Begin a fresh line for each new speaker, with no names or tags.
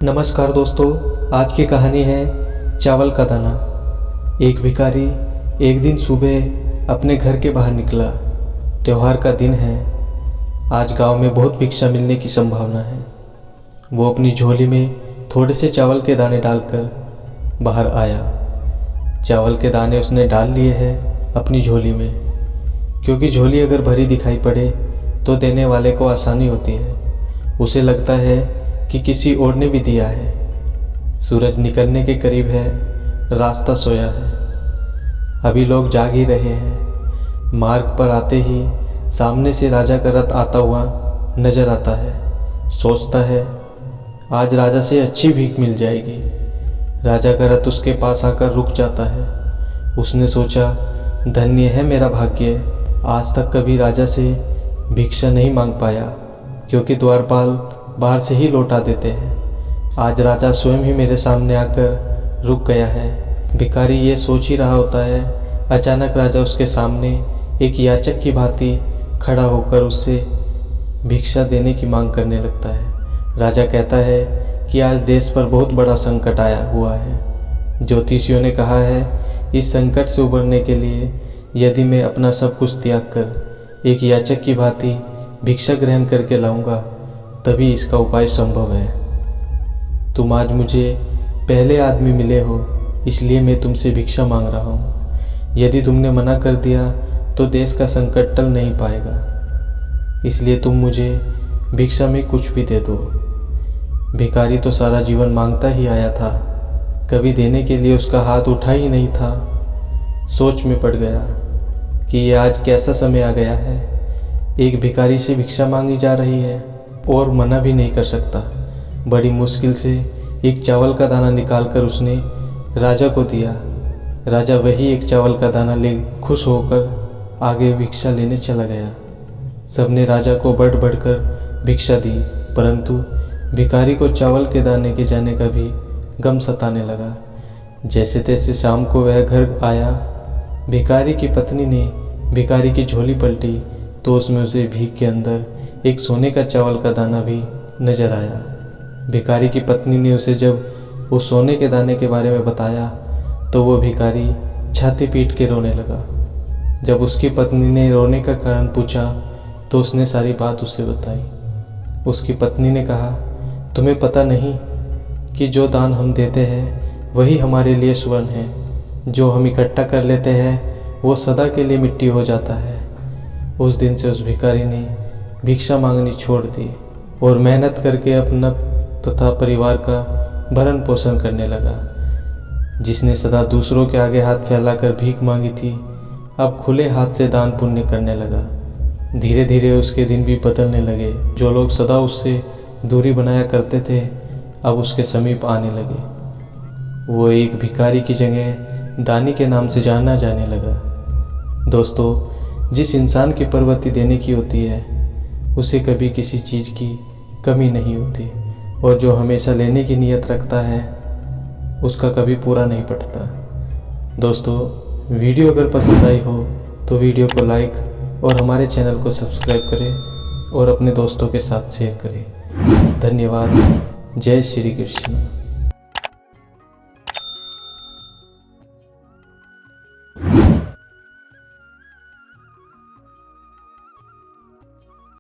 नमस्कार दोस्तों, आज की कहानी है चावल का दाना। एक भिखारी एक दिन सुबह अपने घर के बाहर निकला। त्योहार का दिन है। आज गांव में बहुत भिक्षा मिलने की संभावना है। वो अपनी झोली में थोड़े से चावल के दाने डालकर बाहर आया। चावल के दाने उसने डाल लिए हैं अपनी झोली में, क्योंकि झोली अगर भरी दिखाई पड़े तो देने वाले को आसानी होती है। उसे लगता है कि किसी और ने भी दिया है। सूरज निकलने के करीब है, रास्ता सोया है। अभी लोग जाग ही रहे हैं। मार्ग पर आते ही सामने से राजा का रथ आता हुआ नजर आता है। सोचता है आज राजा से अच्छी भीख मिल जाएगी। राजा का रथ उसके पास आकर रुक जाता है। उसने सोचा धन्य है मेरा भाग्य, आज तक कभी राजा से भिक्षा नहीं मांग पाया, क्योंकि द्वारपाल बाहर से ही लौटा देते हैं। आज राजा स्वयं ही मेरे सामने आकर रुक गया है। भिखारी ये सोच ही रहा होता है, अचानक राजा उसके सामने एक याचक की भांति खड़ा होकर उससे भिक्षा देने की मांग करने लगता है। राजा कहता है कि आज देश पर बहुत बड़ा संकट आया हुआ है। ज्योतिषियों ने कहा है इस संकट से उबरने के लिए यदि मैं अपना सब कुछ त्याग कर एक याचक की भांति भिक्षा ग्रहण करके लाऊंगा, तभी इसका उपाय संभव है। तुम आज मुझे पहले आदमी मिले हो, इसलिए मैं तुमसे भिक्षा मांग रहा हूँ। यदि तुमने मना कर दिया तो देश का संकट टल नहीं पाएगा, इसलिए तुम मुझे भिक्षा में कुछ भी दे दो। भिखारी तो सारा जीवन मांगता ही आया था, कभी देने के लिए उसका हाथ उठा ही नहीं था। सोच में पड़ गया कि ये आज कैसा समय आ गया है। एक भिखारी से भिक्षा मांगी जा रही है और मना भी नहीं कर सकता। बड़ी मुश्किल से एक चावल का दाना निकालकर उसने राजा को दिया। राजा वही एक चावल का दाना ले खुश होकर आगे भिक्षा लेने चला गया। सबने राजा को बढ़ बढ़कर भिक्षा दी, परंतु भिखारी को चावल के दाने के जाने का भी गम सताने लगा। जैसे तैसे शाम को वह घर आया। भिखारी की पत्नी ने भिखारी की झोली पलटी तो उसमें उसे भीख के अंदर एक सोने का चावल का दाना भी नजर आया। भिखारी की पत्नी ने उसे जब वो सोने के दाने के बारे में बताया तो वो भिखारी छाती पीट के रोने लगा। जब उसकी पत्नी ने रोने का कारण पूछा तो उसने सारी बात उसे बताई। उसकी पत्नी ने कहा, तुम्हें पता नहीं कि जो दान हम देते हैं वही हमारे लिए स्वर्ण है। जो हम इकट्ठा कर लेते हैं वो सदा के लिए मिट्टी हो जाता है। उस दिन से उस भिखारी ने भिक्षा मांगनी छोड़ दी और मेहनत करके अपना तथा परिवार का भरण पोषण करने लगा। जिसने सदा दूसरों के आगे हाथ फैलाकर भीख मांगी थी, अब खुले हाथ से दान पुण्य करने लगा। धीरे धीरे उसके दिन भी बदलने लगे। जो लोग सदा उससे दूरी बनाया करते थे, अब उसके समीप आने लगे। वो एक भिखारी की जगह दानी के नाम से जाना जाने लगा। दोस्तों, जिस इंसान की प्रवृत्ति देने की होती है उसे कभी किसी चीज़ की कमी नहीं होती, और जो हमेशा लेने की नीयत रखता है उसका कभी पूरा नहीं पड़ता। दोस्तों, वीडियो अगर पसंद आई हो तो वीडियो को लाइक और हमारे चैनल को सब्सक्राइब करें और अपने दोस्तों के साथ शेयर करें। धन्यवाद। जय श्री कृष्ण।